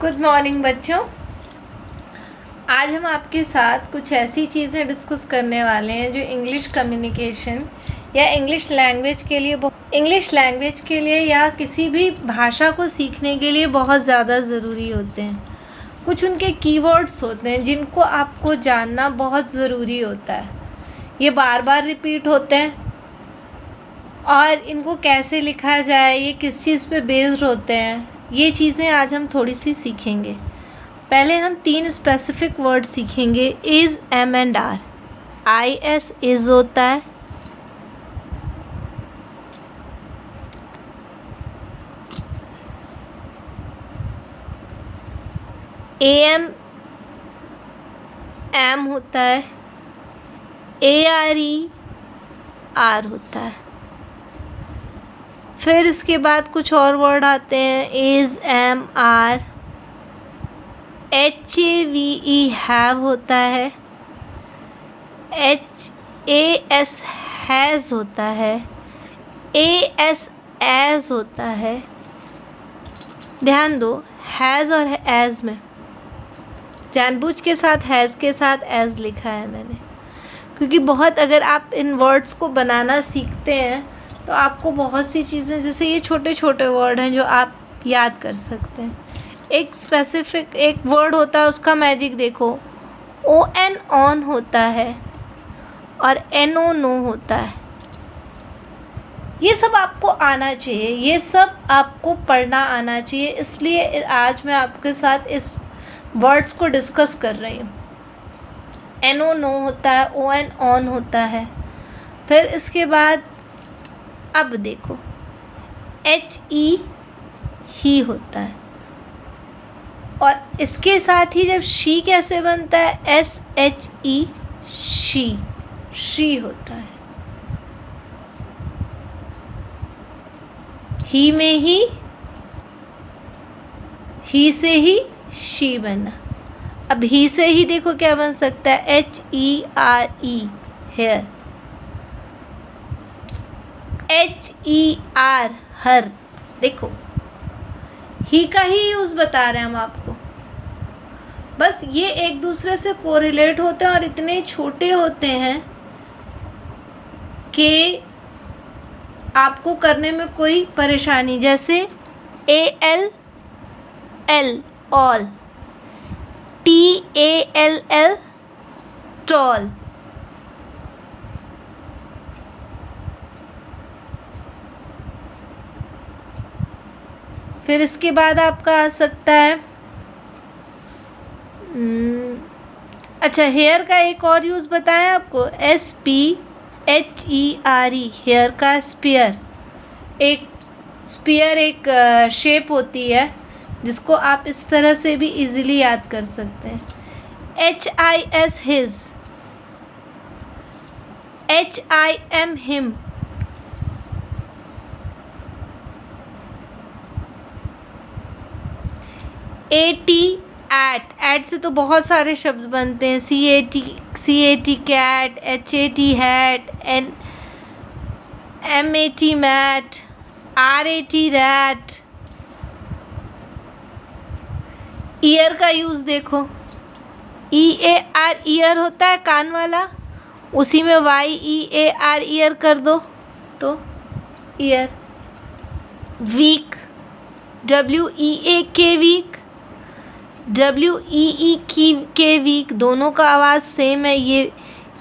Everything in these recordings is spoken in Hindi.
गुड मॉर्निंग बच्चों। आज हम आपके साथ कुछ ऐसी चीज़ें डिस्कस करने वाले हैं जो इंग्लिश कम्युनिकेशन या इंग्लिश लैंग्वेज के लिए या किसी भी भाषा को सीखने के लिए बहुत ज़्यादा ज़रूरी होते हैं। कुछ उनके कीवर्ड्स होते हैं जिनको आपको जानना बहुत ज़रूरी होता है। ये बार बार रिपीट होते हैं और इनको कैसे लिखा जाए, ये किस चीज़ पे बेस्ड होते हैं, ये चीज़ें आज हम थोड़ी सी सीखेंगे। पहले हम 3 स्पेसिफिक वर्ड सीखेंगे। Is, am and are. IS is होता है, AM एम होता है, ARE आर होता है। फिर इसके बाद कुछ और वर्ड आते हैं। Is, am, are. HAVE have होता है, HAS हैज़ होता है, AS एज होता है। ध्यान दो, हैज़ और एज में जानबूझ के साथ हैज़ के साथ एज लिखा है मैंने, क्योंकि बहुत अगर आप इन वर्ड्स को बनाना सीखते हैं तो आपको बहुत सी चीज़ें, जैसे ये छोटे छोटे वर्ड हैं जो आप याद कर सकते हैं। एक स्पेसिफिक एक वर्ड होता है, उसका मैजिक देखो। ON ऑन होता है और NO नो होता है। ये सब आपको आना चाहिए, ये सब आपको पढ़ना आना चाहिए, इसलिए आज मैं आपके साथ इस वर्ड्स को डिस्कस कर रही हूँ। NO नो होता है, ON ऑन होता है। फिर इसके बाद अब देखो, HE ही होता है, और इसके साथ ही जब शी कैसे बनता है, SHE शी होता है। ही में ही से ही शी बना। अब ही से ही देखो क्या बन सकता है, HERE हेयर। HER हर। देखो, ही का ही यूज़ बता रहे हैं हम आपको, बस ये एक दूसरे से कोरिलेट होते हैं और इतने छोटे होते हैं कि आपको करने में कोई परेशानी। जैसे ALL ऑल, TALL टॉल। फिर इसके बाद आपका आ सकता है, अच्छा, हेयर का एक और यूज़ बताएं आपको, SPHERE हेयर का स्पीयर। एक स्पीयर एक शेप होती है जिसको आप इस तरह से भी इजीली याद कर सकते हैं। HIS his, HIM him. AT at से तो बहुत सारे शब्द बनते हैं। CAT cat, HAT hat, MAT mat, RAT rat. Ear का यूज़ देखो, EAR ईयर होता है कान वाला, उसी में YEAR ईयर कर दो तो year. Weak, WEAK weak, WEEK week, दोनों का आवाज़ सेम है। ये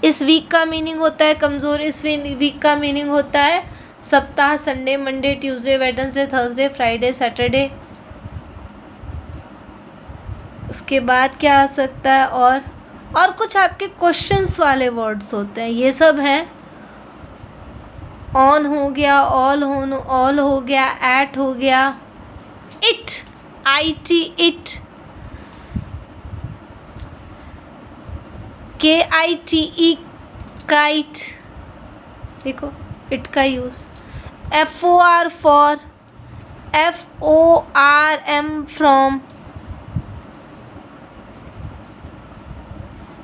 इस वीक का मीनिंग होता है कमज़ोर, इस वीक का मीनिंग होता है सप्ताह। Sunday, Monday, Tuesday, Wednesday, Thursday, Friday, Saturday. उसके बाद क्या आ सकता है, और कुछ आपके क्वेश्चंस वाले वर्ड्स होते हैं। ये सब हैं, ऑन हो गया, ऑल हो गया, एट हो गया, it, IT it, KITE kite. देखो इट का use. FOR for, FORM from.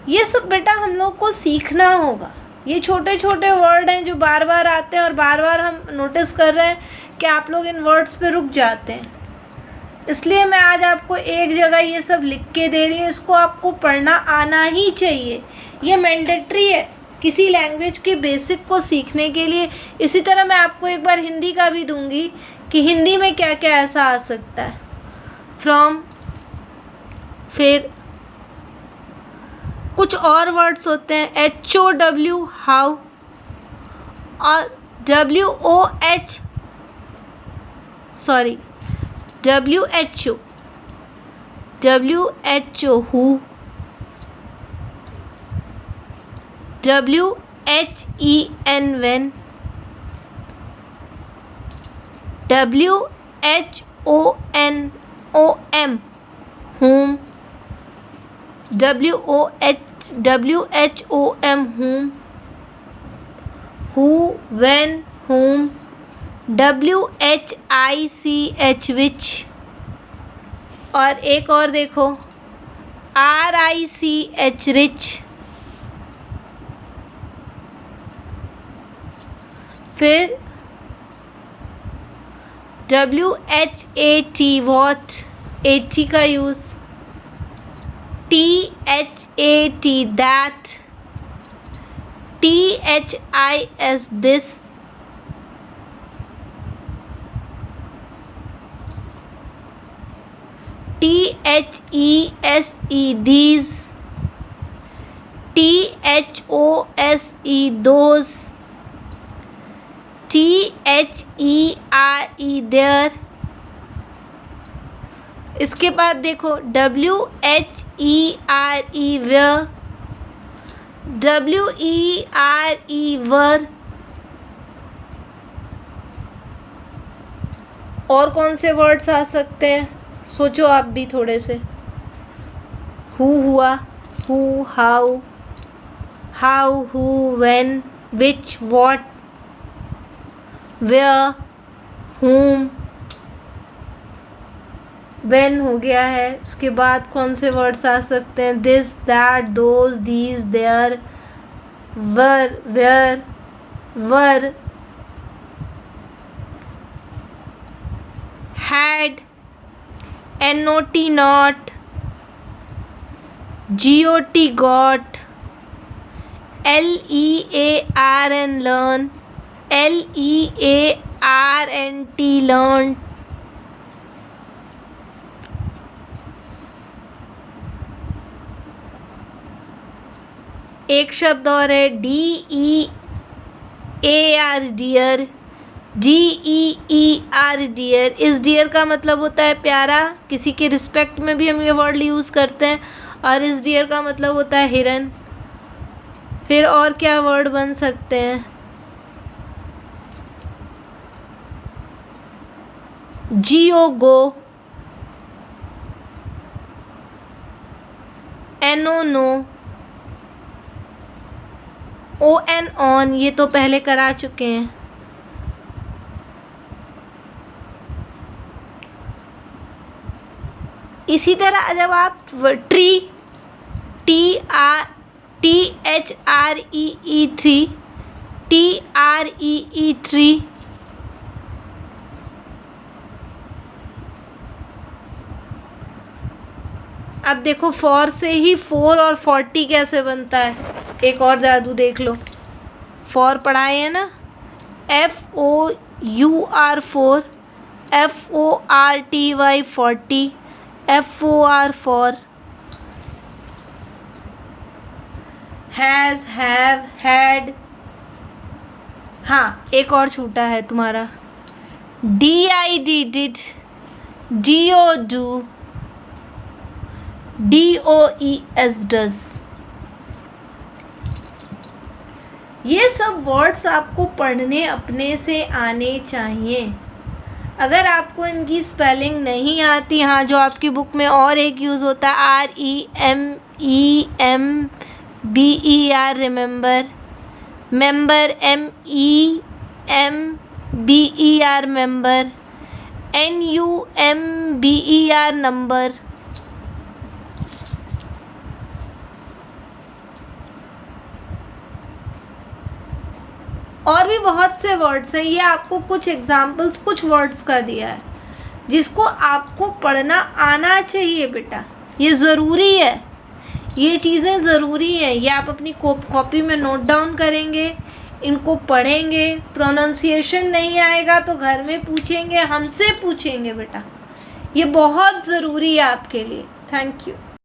ये सब बेटा हम लोग को सीखना होगा। ये छोटे छोटे वर्ड हैं जो बार बार आते हैं और बार बार हम नोटिस कर रहे हैं कि आप लोग इन वर्ड्स पे रुक जाते हैं। इसलिए मैं आज आपको एक जगह ये सब लिख के दे रही हूँ, इसको आपको पढ़ना आना ही चाहिए, ये मैंडेटरी है किसी लैंग्वेज के बेसिक को सीखने के लिए। इसी तरह मैं आपको एक बार हिंदी का भी दूंगी कि हिंदी में क्या क्या ऐसा आ सकता है। फ्रॉम, फिर कुछ और वर्ड्स होते हैं HOW, हाउ, और WHO, who, WHEN, when, WHONOM, whom, WHOM, whom, who, when, whom, WHICH, which, और एक और देखो RICH, rich, फिर WHAT, what, AT का use, THAT, that, THIS, this, THESE, these, THOSE, those, THERE, there। इसके बाद देखो WHERE, where, WERE, were। और कौन से वर्ड्स आ सकते हैं, सोचो आप भी थोड़े से। हु हुआ, who, how, who, when, which, what, where, whom, when हो गया है। उसके बाद कौन से वर्ड्स आ सकते हैं, this, that, those, these, there, were, where, were, had, NOT, not, GOT, got, LEARN, learn, LEARNT, learned। एक शब्द और है DEAR, डियर, DEER, डियर। इस डियर का मतलब होता है प्यारा, किसी के रिस्पेक्ट में भी हम ये वर्ड यूज़ करते हैं, और इस डियर का मतलब होता है हिरन। फिर और क्या वर्ड बन सकते हैं, GO, go, NO, no, ON, on, ये तो पहले करा चुके हैं। इसी तरह जब आप tree, THREE, three, TREE, tree. अब देखो फॉर से ही 4 और 40 कैसे बनता है, एक और जादू देख लो। फॉर पढ़ाए हैं ना, FOUR, 4, FORTY, 40, FOR, for. Has, have, had. हाँ, एक और छूटा है तुम्हारा, DID, did, DO, do, DOES, does. ये सब वर्ड्स आपको पढ़ने अपने से आने चाहिए। अगर आपको इनकी स्पेलिंग नहीं आती, हाँ, जो आपकी बुक में और एक यूज़ होता है REMEMBER, remember, member, MEMBER, member, NUMBER, number. और भी बहुत से वर्ड्स हैं, ये आपको कुछ एग्जाम्पल्स कुछ वर्ड्स का दिया है। जिसको आपको पढ़ना आना चाहिए बेटा। ये ज़रूरी है, ये चीज़ें ज़रूरी हैं। ये आप अपनी कॉपी में नोट डाउन करेंगे, इनको पढ़ेंगे। प्रोनाउंसिएशन नहीं आएगा तो घर में पूछेंगे, हमसे पूछेंगे बेटा। ये बहुत ज़रूरी है आपके लिए। Thank you.